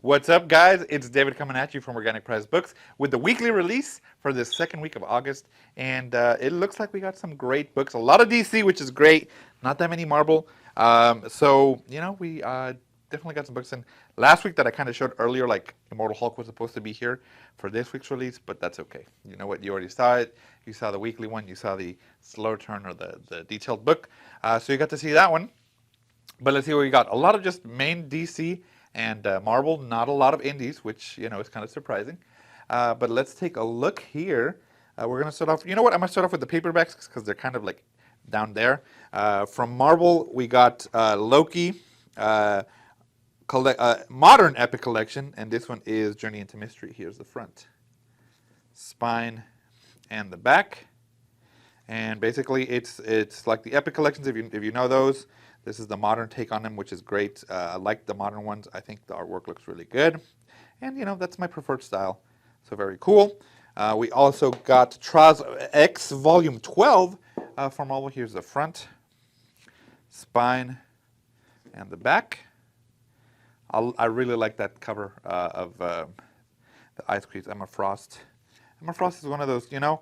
What's up, guys? It's David coming at you from Organic Priced Books with the weekly release for this second week of August. And it looks like we got some great books. A lot of DC, which is great. Not that many Marvel. We definitely got some books in last week that I kind of showed earlier, like Immortal Hulk was supposed to be here for this week's release, but that's okay. You know what? You already saw it. You saw the weekly one. You saw the slow turn or the detailed book. So you got to see that one. But let's see what we got. A lot of just main DC and Marvel, not a lot of indies, which, you know, is kind of surprising. But let's take a look here. We're going to start off, you know what, I'm going to start off with the paperbacks because they're kind of like down there. From Marvel, we got Loki, Modern Epic Collection, and this one is Journey into Mystery. Here's the front, spine, and the back. And basically, it's like the Epic Collections, if you know those. This is the modern take on them, which is great. I like the modern ones. I think the artwork looks really good. And, you know, that's my preferred style. So very cool. We also got Trials X Volume 12 from Marvel. Here's the front, spine, and the back. I really like that cover of the Ice Creams, Emma Frost. Emma Frost is one of those, you know,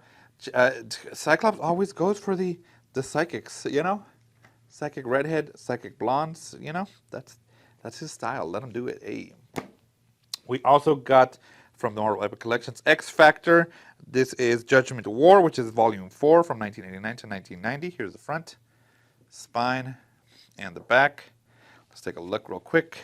Cyclops always goes for the psychics, you know? Psychic redhead, psychic blondes, you know, that's his style. Let him do it. Hey. We also got from the Marvel Epic Collections X Factor. This is Judgment War, which is Volume 4 from 1989 to 1990. Here's the front, spine, and the back. Let's take a look real quick.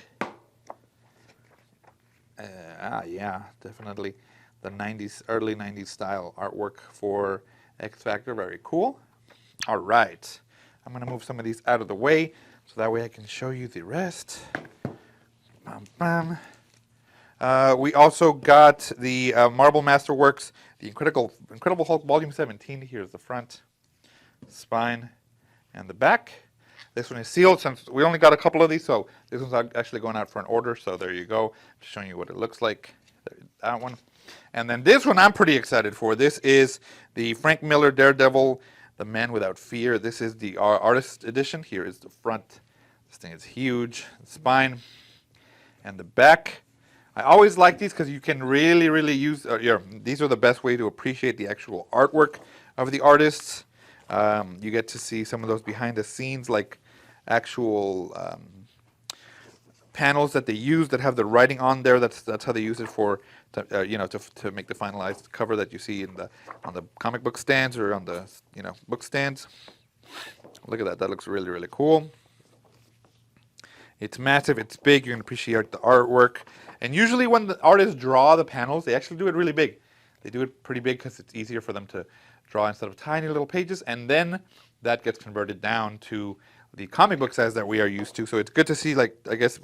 Yeah, definitely the 90s, early 90s style artwork for X Factor. Very cool. All right. I'm going to move some of these out of the way so that way I can show you the rest. Bam, bam. We also got the Marvel Masterworks, the Incredible Hulk Volume 17. Here's the front, spine, and the back. This one is sealed since we only got a couple of these, so this one's actually going out for an order. So there you go. Just showing you what it looks like. That one. And then this one I'm pretty excited for. This is the Frank Miller Daredevil, The Man Without Fear. This is the artist edition. Here is the front. This thing is huge. The spine and the back. I always like these because you can really use, these are the best way to appreciate the actual artwork of the artists. You get to see some of those behind the scenes, like actual panels that they use that have the writing on there. That's how they use it for, to make the finalized cover that you see on the comic book stands or on the book stands. Look at that. That looks really cool. It's massive. It's big. You can appreciate the artwork. And usually when the artists draw the panels, they actually do it really big. They do it pretty big because it's easier for them to draw instead of tiny little pages, and then that gets converted down to the comic book size that we are used to. So it's good to see, like, I guess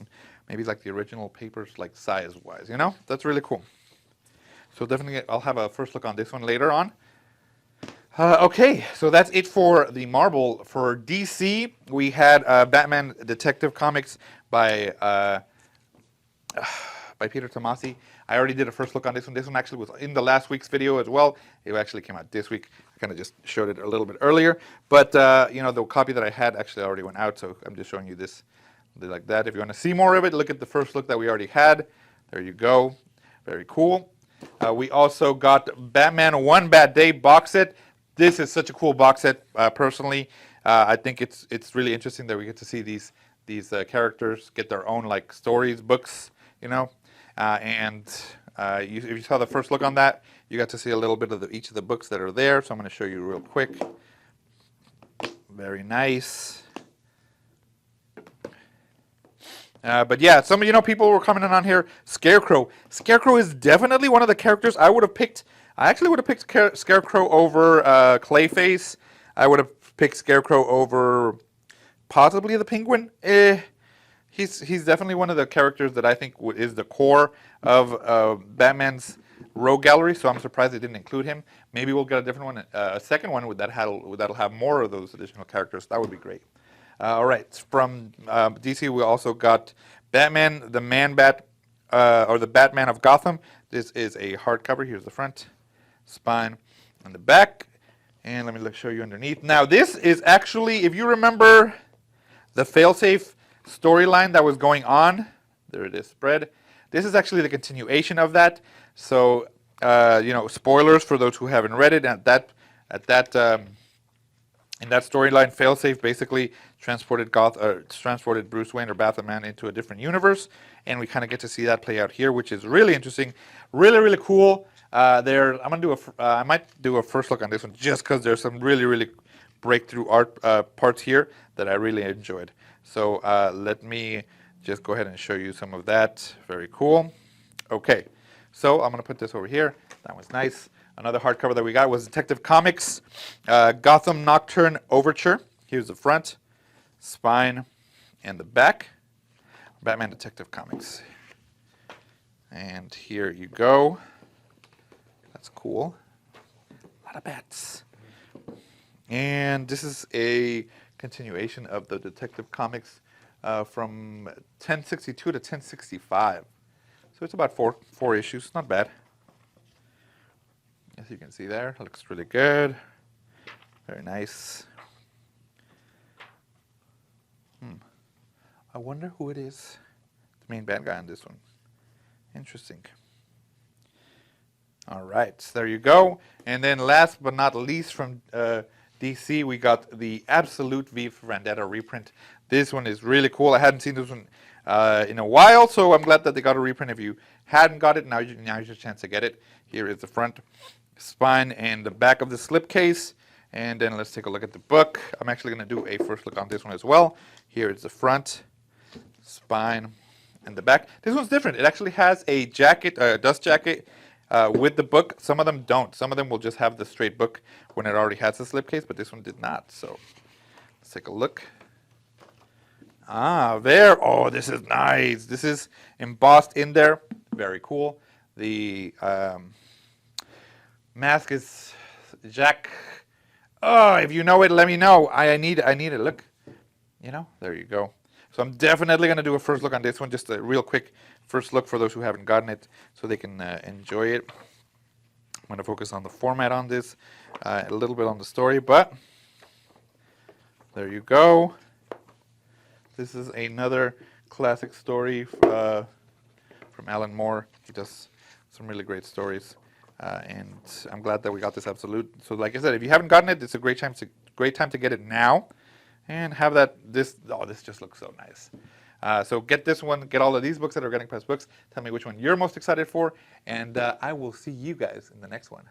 maybe like the original papers, like size-wise, you know? That's really cool. So definitely I'll have a first look on this one later on. Okay, so that's it for the Marvel. For DC, we had Batman Detective Comics by Peter Tomasi. I already did a first look on this one. This one actually was in the last week's video as well. It actually came out this week. I kind of just showed it a little bit earlier. But, the copy that I had actually already went out, so I'm just showing you this like that. If you want to see more of it, look at the first look that we already had. There you go. Very cool. We also got Batman One Bad Day box set. This is such a cool box set, personally. I think it's really interesting that we get to see these characters get their own, like, stories, books, you know. If you saw the first look on that, you got to see a little bit of each of the books that are there. So I'm going to show you real quick. Very nice. But yeah, people were commenting on here. Scarecrow. Scarecrow is definitely one of the characters I would have picked. I actually would have picked Scarecrow over Clayface. I would have picked Scarecrow over possibly the Penguin. He's definitely one of the characters that I think is the core of Batman's rogue gallery, so I'm surprised they didn't include him. Maybe we'll get a different one, a second one that'll have more of those additional characters. That would be great. All right, from DC, we also got Batman, the Man-Bat, or the Batman of Gotham. This is a hardcover. Here's the front, spine, and the back. And let me show you underneath. Now, this is actually, if you remember the Failsafe storyline that was going on, there it is, spread. This is actually the continuation of that. So, you know, spoilers for those who haven't read it. In that storyline, Failsafe basically transported Bruce Wayne or Batman into a different universe, and we kind of get to see that play out here, which is really interesting, really cool. I might do a first look on this one just because there's some really breakthrough art parts here that I really enjoyed. So let me just go ahead and show you some of that. Very cool. Okay, so I'm gonna put this over here. That was nice. Another hardcover that we got was Detective Comics, Gotham Nocturne Overture. Here's the front, spine, and the back. Batman Detective Comics. And here you go. That's cool. A lot of bats. And this is a continuation of the Detective Comics from 1062 to 1065. So it's about four issues. Not bad. As you can see there, it looks really good. Very nice. I wonder who it is. The main bad guy on this one. Interesting. All right, so there you go. And then last but not least from DC, we got the Absolute V for Vendetta reprint. This one is really cool. I hadn't seen this one in a while, so I'm glad that they got a reprint. If you hadn't got it, now's your chance to get it. Here is the front, spine, and the back of the slipcase. And then let's take a look at the book. I'm actually going to do a first look on this one as well. Here is the front, spine, and the back. This one's different. It actually has a jacket, dust jacket, with the book. Some of them don't. Some of them will just have the straight book when it already has the slipcase, but this one did not. So let's take a look. Ah, there. Oh, this is nice. This is embossed in there. Very cool. The mask is Jack. Oh, if you know it, let me know. I need it. Look. You know, there you go. So I'm definitely going to do a first look on this one, just a real quick first look for those who haven't gotten it so they can enjoy it. I'm going to focus on the format on this, a little bit on the story, but there you go. This is another classic story from Alan Moore. He does some really great stories, and I'm glad that we got this Absolute. So like I said, if you haven't gotten it, it's a great time to get it now. And have this just looks so nice. So get this one, get all of these books at Organic Priced Books. Tell me which one you're most excited for, and I will see you guys in the next one.